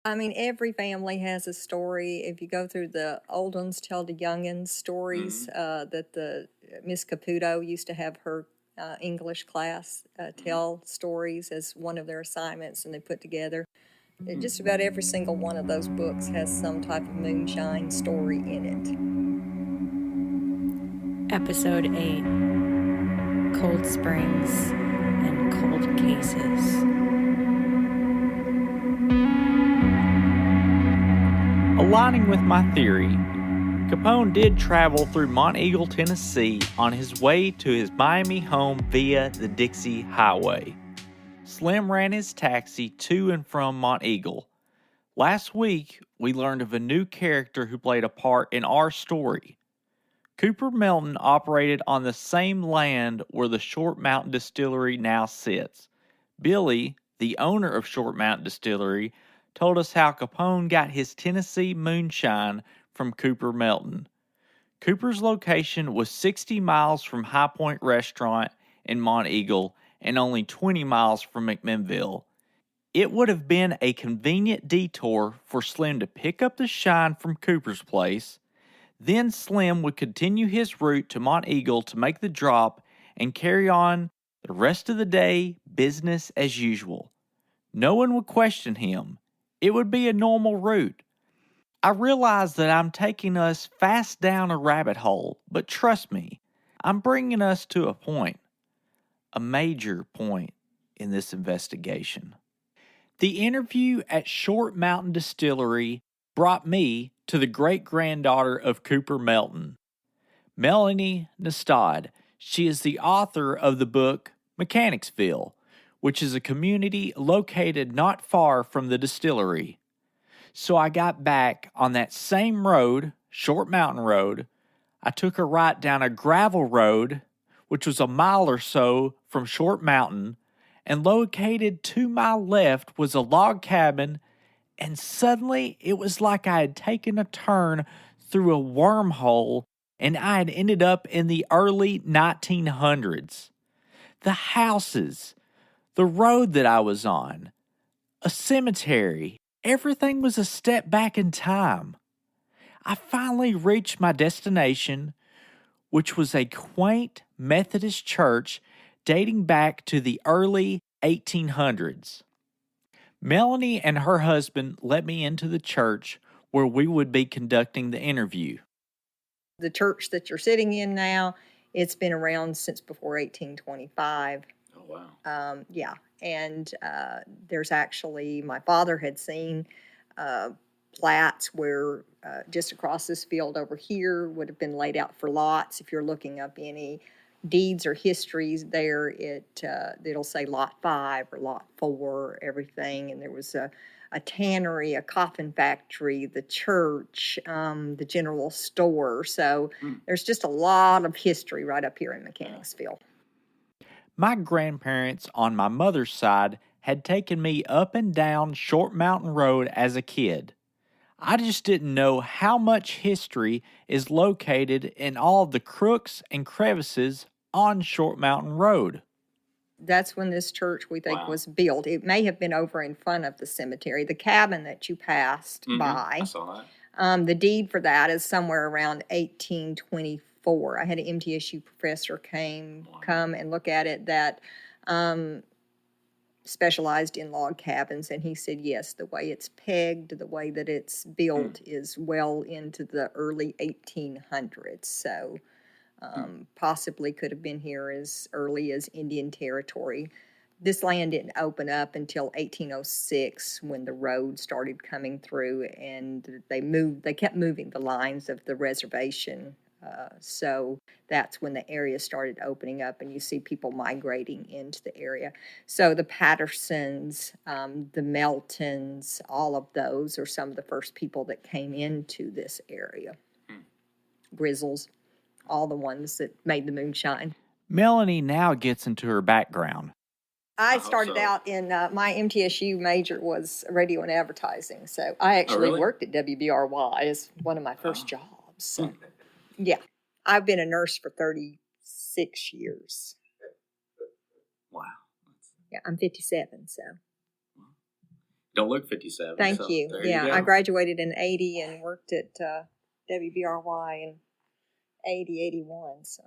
I mean, every family has a story. If you go through the old ones, tell the youngins stories that the Miss Caputo used to have her English class tell stories as one of their assignments, and they put together. Just about every single one of those books has some type of moonshine story in it. Episode 8, Cold Springs and Cold Cases. Aligning with my theory, Capone did travel through Monteagle, Tennessee on his way to his Miami home via the Dixie Highway. Slim ran his taxi to and from Monteagle. Last week, we learned of a new character who played a part in our story. Cooper Melton operated on the same land where the Short Mountain Distillery now sits. Billy, the owner of Short Mountain Distillery, told us how Capone got his Tennessee moonshine from Cooper Melton. Cooper's location was 60 miles from High Point Restaurant in Monteagle and only 20 miles from McMinnville. It would have been a convenient detour for Slim to pick up the shine from Cooper's place. Then Slim would continue his route to Monteagle to make the drop and carry on the rest of the day business as usual. No one would question him. It would be a normal route. I realize that I'm taking us fast down a rabbit hole, but trust me, I'm bringing us to a major point in this investigation. The interview at Short Mountain Distillery brought me to the great-granddaughter of Cooper Melton, Melanie Nistad. She is the author of the book Mechanicsville, which is a community located not far from the distillery. So I got back on that same road, Short Mountain Road. I took a right down a gravel road, which was a mile or so from Short Mountain, and located to my left was a log cabin, and suddenly it was like I had taken a turn through a wormhole and I had ended up in the early 1900s. The houses, the road that I was on, a cemetery, everything was a step back in time. I finally reached my destination, which was a quaint Methodist church dating back to the early 1800s. Melanie and her husband let me into the church where we would be conducting the interview. The church that you're sitting in now, it's been around since before 1825. Oh, wow. Yeah, and there's actually, my father had seen plats where just across this field over here would have been laid out for lots. If you're looking up any deeds or histories there, it'll say lot 5 or lot 4, everything. And there was a tannery, a coffin factory, the church, the general store. So there's just a lot of history right up here in Mechanicsville. My grandparents on my mother's side had taken me up and down Short Mountain Road as a kid. I just didn't know how much history is located in all the crooks and crevices on Short Mountain Road. That's when this church, we think, was built. It may have been over in front of the cemetery. The cabin that you passed by, I saw that. The deed for that is somewhere around 1824. I had an MTSU professor come and look at it that specialized in log cabins, and he said, yes, the way it's pegged, the way that it's built is well into the early 1800s. So possibly could have been here as early as Indian Territory. This land didn't open up until 1806 when the road started coming through, and they kept moving the lines of the reservation. So that's when the area started opening up, and you see people migrating into the area. So the Pattersons, the Meltons, all of those are some of the first people that came into this area. Grizzles, all the ones that made the moonshine. Melanie now gets into her background. I started out in my MTSU major was radio and advertising, so I actually worked at WBRY as one of my first jobs. So, yeah, I've been a nurse for 36 years. Wow. Yeah, I'm 57, so. Don't look 57. Thank so you. there Yeah, you go. I graduated in 80 and worked at WBRY in 80, 81. So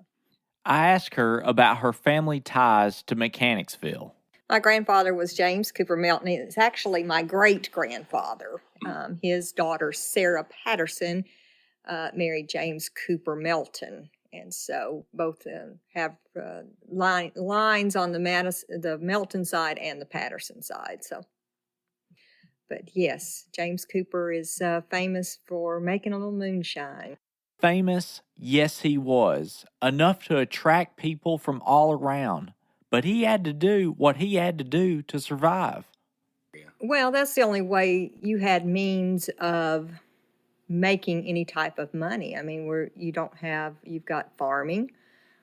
I asked her about her family ties to Mechanicsville. my grandfather was James Cooper Melton. It's actually my great-grandfather. His daughter, Sarah Patterson, married James Cooper Melton. And so both have lines on the Melton side and the Patterson side. So, but yes, James Cooper is famous for making a little moonshine. Famous, yes he was, enough to attract people from all around. But he had to do what he had to do to survive. Well, that's the only way you had means of making any type of money. I mean, you've got farming.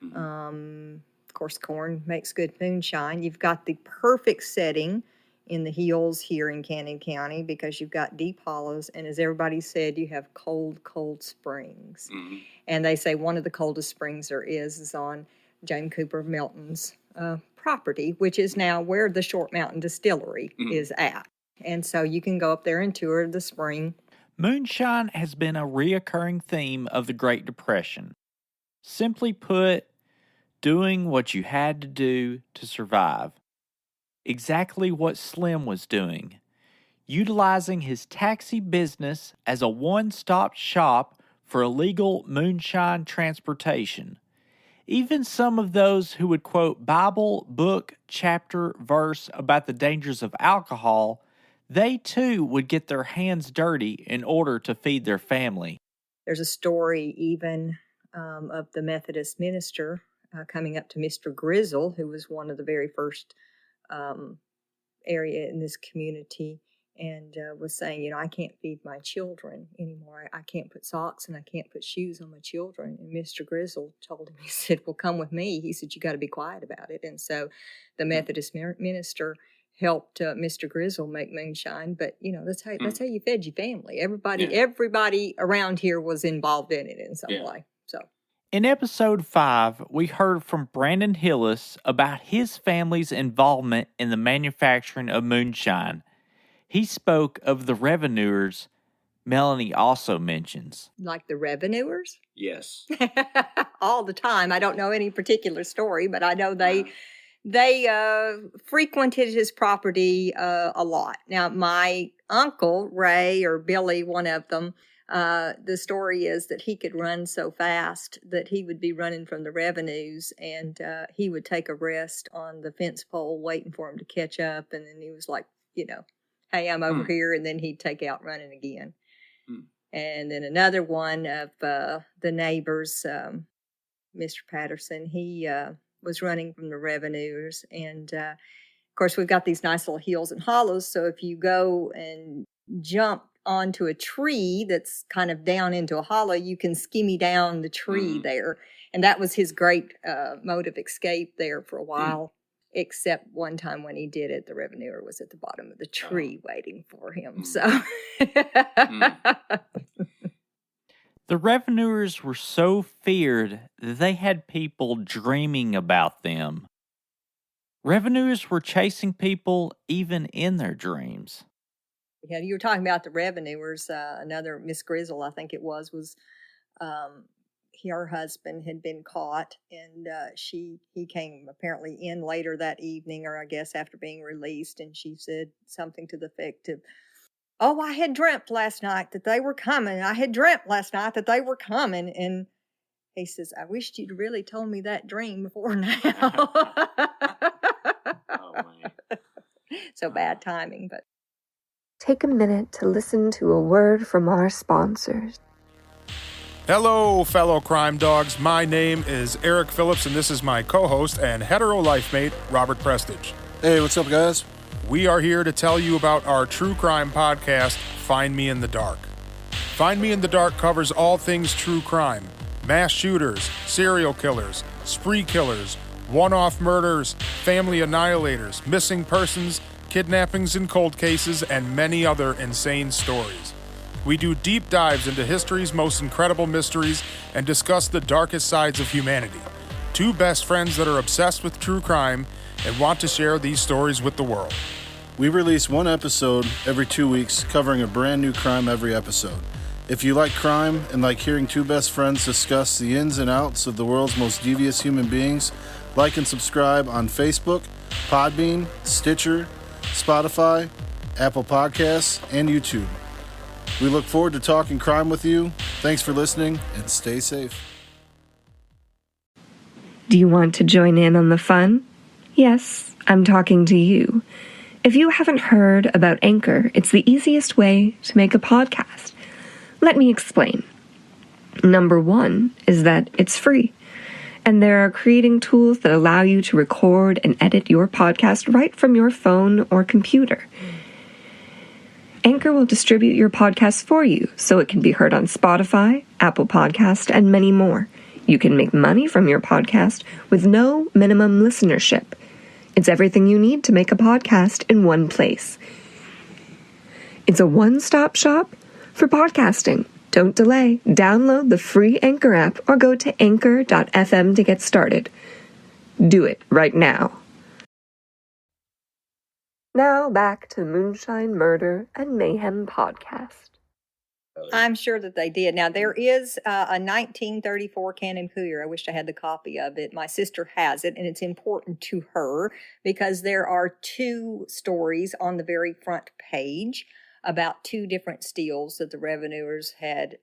Of course, corn makes good moonshine. You've got the perfect setting in the hills here in Cannon County because you've got deep hollows. And as everybody said, you have cold, cold springs. Mm-hmm. And they say one of the coldest springs there is on James Cooper Melton's property, which is now where the Short Mountain Distillery is at. And so you can go up there and tour the spring. Moonshine has been a reoccurring theme of the Great Depression. Simply put, doing what you had to do to survive. Exactly what Slim was doing. Utilizing his taxi business as a one-stop shop for illegal moonshine transportation. Even some of those who would quote Bible, book, chapter, verse about the dangers of alcohol, they too would get their hands dirty in order to feed their family. There's a story even of the Methodist minister coming up to Mr. Grizzle, who was one of the very first area in this community, and was saying, I can't feed my children anymore. I can't put socks and I can't put shoes on my children. And Mr. Grizzle told him, he said, well, come with me. He said, you got to be quiet about it. And so the Methodist minister helped Mr. Grizzle make moonshine, but that's how you fed your family. Everybody around here was involved in it in some way. So in episode 5, we heard from Brandon Hillis about his family's involvement in the manufacturing of moonshine. He spoke of the revenuers Melanie also mentions. Like the revenuers? Yes. All the time. I don't know any particular story, but I know they frequented his property a lot. Now, my uncle, Ray, or Billy, one of them, the story is that he could run so fast that he would be running from the revenues, and he would take a rest on the fence pole waiting for him to catch up, and then he was like, hey, I'm over here, and then he'd take out running again. And then another one of the neighbors, Mr. Patterson, he was running from the revenuers. And, of course, we've got these nice little hills and hollows, so if you go and jump onto a tree that's kind of down into a hollow, you can skimmy down the tree there. And that was his great mode of escape there for a while. Except one time when he did it, the revenuer was at the bottom of the tree waiting for him. So the revenuers were so feared that they had people dreaming about them. Revenuers were chasing people even in their dreams. Yeah, you were talking about the revenuers. Another Miss Grizzle, I think it was her husband had been caught, and he came apparently in later that evening, or I guess after being released, and she said something to the effect of, oh, I had dreamt last night that they were coming. I had dreamt last night that they were coming. And he says, I wished you'd really told me that dream before now. Oh, man. So bad timing, but. Take a minute to listen to a word from our sponsors. Hello, fellow crime dogs. My name is Eric Phillips, and this is my co-host and hetero life mate, Robert Prestige. Hey, what's up, guys? We are here to tell you about our true crime podcast, Find Me in the Dark. Find Me in the Dark covers all things true crime. Mass shooters, serial killers, spree killers, one-off murders, family annihilators, missing persons, kidnappings and cold cases, and many other insane stories. We do deep dives into history's most incredible mysteries and discuss the darkest sides of humanity. Two best friends that are obsessed with true crime and want to share these stories with the world. We release one episode every 2 weeks, covering a brand new crime every episode. If you like crime and like hearing two best friends discuss the ins and outs of the world's most devious human beings, like and subscribe on Facebook, Podbean, Stitcher, Spotify, Apple Podcasts, and YouTube. We look forward to talking crime with you. Thanks for listening, and stay safe. Do you want to join in on the fun? Yes, I'm talking to you. If you haven't heard about Anchor, it's the easiest way to make a podcast. Let me explain. Number one is that it's free, and there are creating tools that allow you to record and edit your podcast right from your phone or computer. Anchor will distribute your podcast for you so it can be heard on Spotify, Apple Podcast, and many more. You can make money from your podcast with no minimum listenership. It's everything you need to make a podcast in one place. It's a one-stop shop for podcasting. Don't delay. Download the free Anchor app or go to anchor.fm to get started. Do it right now. Now back to Moonshine, Murder, and Mayhem podcast. I'm sure that they did. Now, there is a 1934 Canon Cougar. I wish I had the copy of it. My sister has it, and it's important to her because there are two stories on the very front page about two different steels that the revenuers had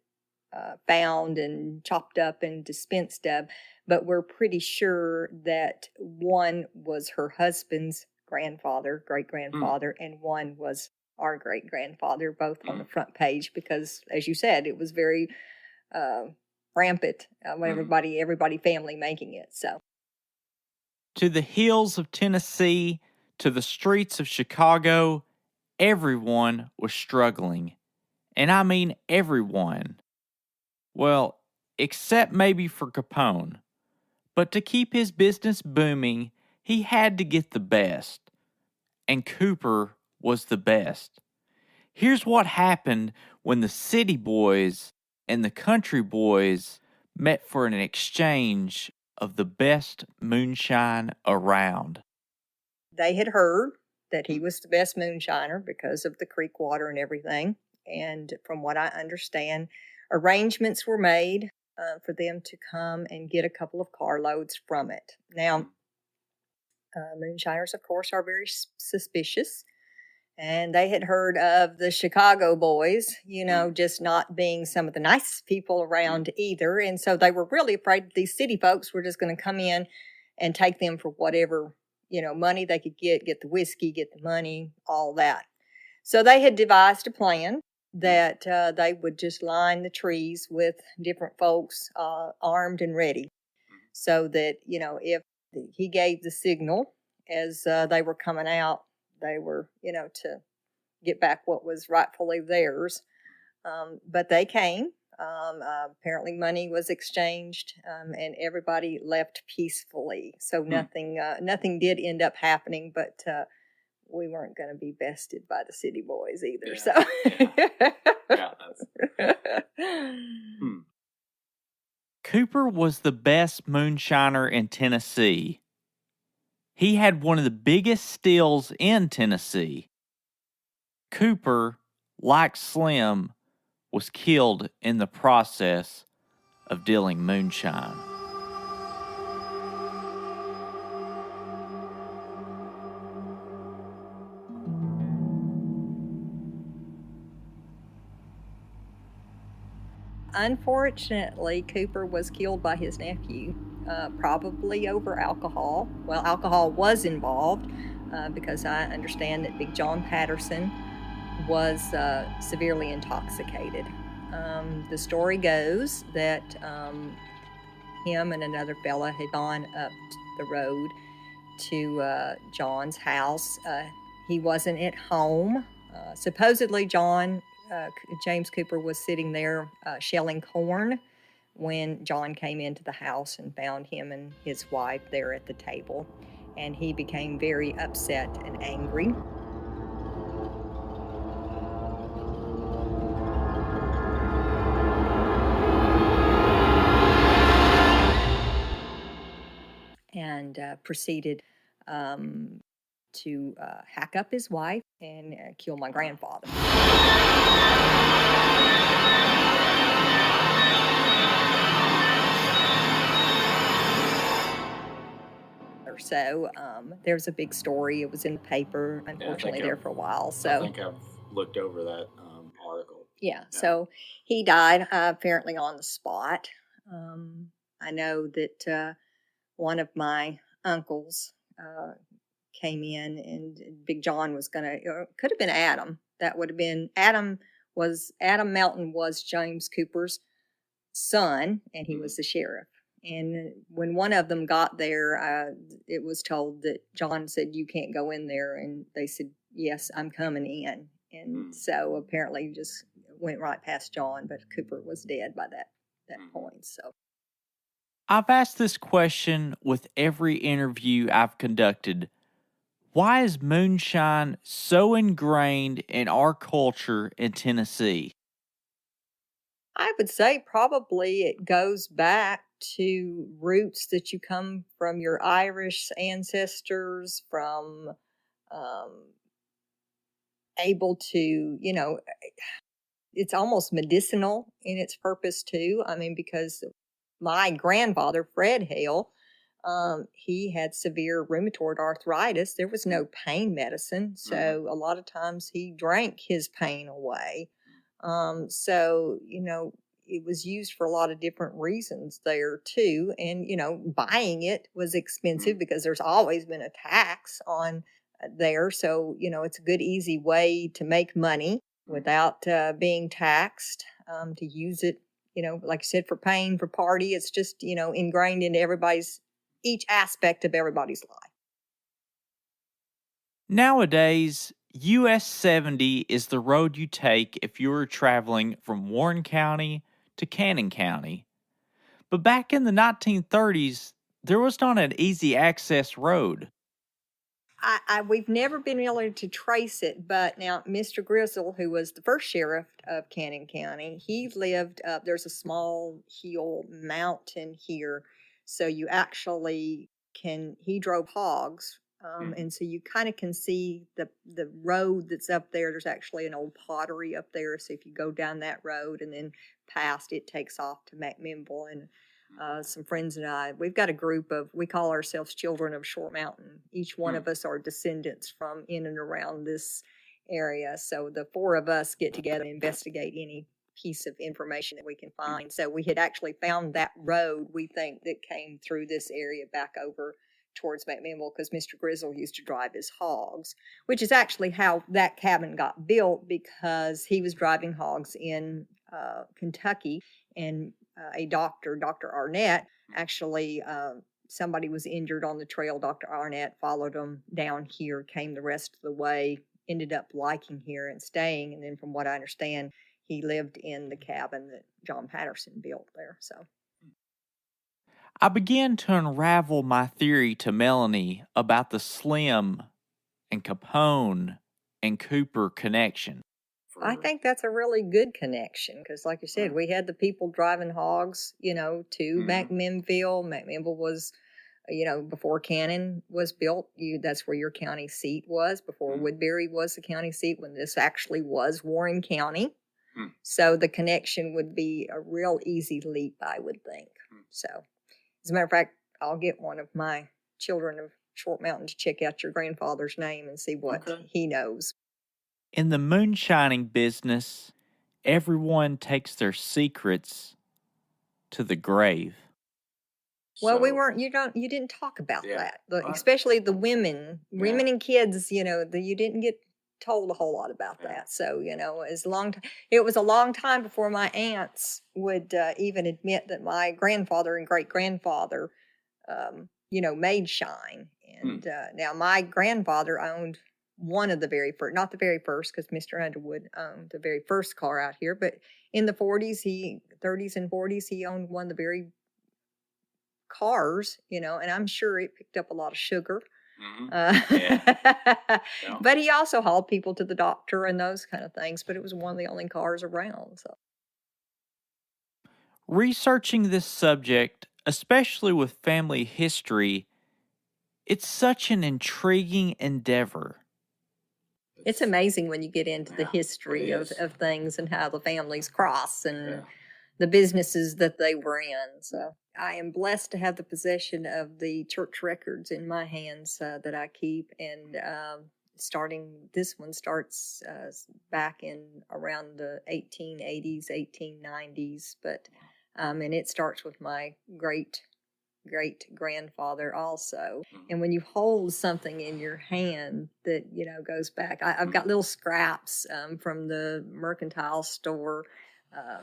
found and chopped up and dispensed of. But we're pretty sure that one was her husband's grandfather, great-grandfather, and one was our great-grandfather, both on the front page, because, as you said, it was very rampant when everybody family making it. So, To the hills of Tennessee, to the streets of Chicago, everyone was struggling. And I mean everyone. Well, except maybe for Capone. But to keep his business booming, he had to get the best. And Cooper was the best. Here's what happened when the city boys and the country boys met for an exchange of the best moonshine around. they had heard that he was the best moonshiner because of the creek water and everything. And from what I understand, arrangements were made for them to come and get a couple of carloads from it. Now, moonshiners, of course, are very suspicious. And they had heard of the Chicago boys, you know, just not being some of the nicest people around either. And so they were really afraid that these city folks were just going to come in and take them for whatever, you know, money they could get the whiskey, get the money, all that. So they had devised a plan that they would just line the trees with different folks armed and ready, so that, you know, if he gave the signal as they were coming out, they were, you know, to get back what was rightfully theirs. But they came. Apparently money was exchanged, and everybody left peacefully. So nothing did end up happening, but we weren't going to be bested by the city boys either. Cooper was the best moonshiner in Tennessee. He had one of the biggest stills in Tennessee. Cooper, like Slim, was killed in the process of dealing moonshine. Unfortunately, Cooper was killed by his nephew, probably over alcohol. Well, alcohol was involved because I understand that Big John Patterson was severely intoxicated. The story goes that him and another fella had gone up the road to John's house. He wasn't at home. Supposedly, James Cooper was sitting there shelling corn when John came into the house and found him and his wife there at the table. And he became very upset and angry. And proceeded to hack up his wife and kill my grandfather. So there's a big story. It was in the paper, unfortunately, there for a while. So I think I've looked over that article. Yeah, so he died apparently on the spot. I know that one of my uncles came in, and Big John was could have been Adam. That would have been Adam Melton was James Cooper's son, and he was the sheriff. And when one of them got there, it was told that John said, "You can't go in there," and they said, "Yes, I'm coming in." And so apparently just went right past John, but Cooper was dead by that point. So I've asked this question with every interview I've conducted. Why is moonshine so ingrained in our culture in Tennessee? I would say probably it goes back to roots that you come from your Irish ancestors, from able to, it's almost medicinal in its purpose too. I mean, because my grandfather, Fred Hale, he had severe rheumatoid arthritis. There was no pain medicine. So a lot of times he drank his pain away. So, it was used for a lot of different reasons there too. And, buying it was expensive because there's always been a tax on there. So, it's a good, easy way to make money without being taxed, to use it, like I said, for pain, for party. It's just, ingrained into each aspect of everybody's life. Nowadays, US 70 is the road you take if you are traveling from Warren County to Cannon County. But back in the 1930s, there was not an easy access road. We've never been able to trace it, but now Mr. Grizzle, who was the first sheriff of Cannon County, he lived up, there's a small hill mountain here, so you actually he drove hogs, and so you kind of can see the road that's up there. There's actually an old pottery up there, so if you go down that road and then past, it takes off to Mechanicsville. And some friends and I, we've got a group we call ourselves Children of Short Mountain. Each one of us are descendants from in and around this area. So the four of us get together and investigate any piece of information that we can find. So we had actually found that road, we think, that came through this area back over towards Mechanicsville, because Mr. Grizzle used to drive his hogs, which is actually how that cabin got built, because he was driving hogs in Kentucky, and a doctor, Dr. Arnett, actually, somebody was injured on the trail. Dr. Arnett followed him down here, came the rest of the way, ended up liking here and staying. And then from what I understand, he lived in the cabin that John Patterson built there. So I began to unravel my theory to Melanie about the Slim and Capone and Cooper connection. I think that's a really good connection, because like you said, we had the people driving hogs, to Mechanicsville. Mechanicsville was, before Cannon was built, that's where your county seat was. Before Woodbury was the county seat, when this actually was Warren County. So the connection would be a real easy leap, I would think. So, as a matter of fact, I'll get one of my Children of Short Mountain to check out your grandfather's name and see what he knows. In the moonshining business, everyone takes their secrets to the grave. Well, you didn't talk about that, especially the women and kids, you didn't get told a whole lot about that. So, it was a long time before my aunts would even admit that my grandfather and great-grandfather, made shine. And now my grandfather owned one of the very first, not the very first, because Mr. Underwood owned the very first car out here, but in the 30s and 40s, he owned one of the very cars, and I'm sure it picked up a lot of sugar. But he also hauled people to the doctor and those kind of things, but it was one of the only cars around. So, researching this subject, especially with family history, It's such an intriguing endeavor. It's amazing when you get into the Yeah, history it of is. things and how the families cross and Yeah. the businesses that they were in. So I am blessed to have the possession of the church records in my hands that I keep. And this one starts back in around the 1880s, 1890s. But and it starts with my great grandfather also. And when you hold something in your hand that goes back, I've got little scraps from the mercantile store.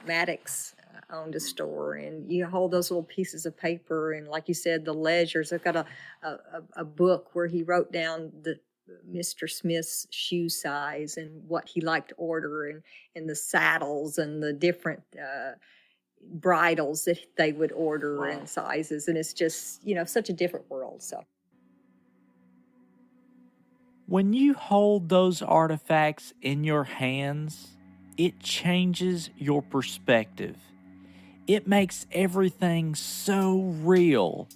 Maddox owned a store, and you hold those little pieces of paper, and like you said, the ledgers. I've got a book where he wrote down the Mr. Smith's shoe size and what he liked to order, and the saddles and the different bridles that they would order and sizes, and it's just such a different world. So When you hold those artifacts in your hands, it changes your perspective. It makes everything so real,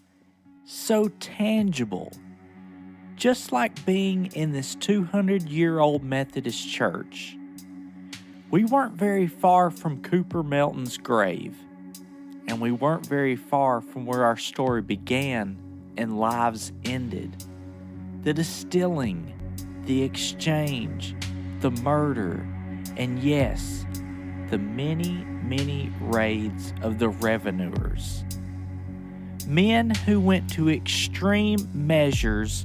so tangible. Just like being in this 200-year-old Methodist church. We weren't very far from Cooper Melton's grave, and we weren't very far from where our story began and lives ended. The distilling, the exchange, the murder, and yes, the many, many raids of the revenuers. Men who went to extreme measures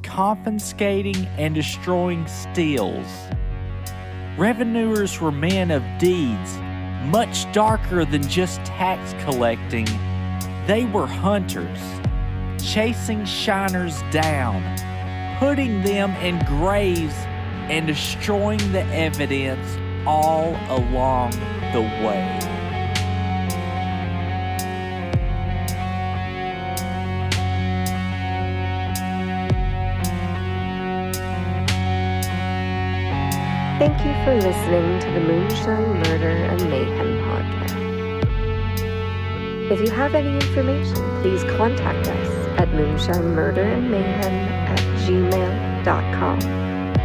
confiscating and destroying steels. Revenuers were men of deeds much darker than just tax collecting. They were hunters, chasing shiners down, putting them in graves and destroying the evidence all along the way. Thank you for listening to the Moonshine, Murder, and Mayhem podcast. If you have any information, please contact us at moonshinemurderandmayhem@gmail.com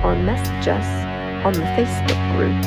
or message us on the Facebook group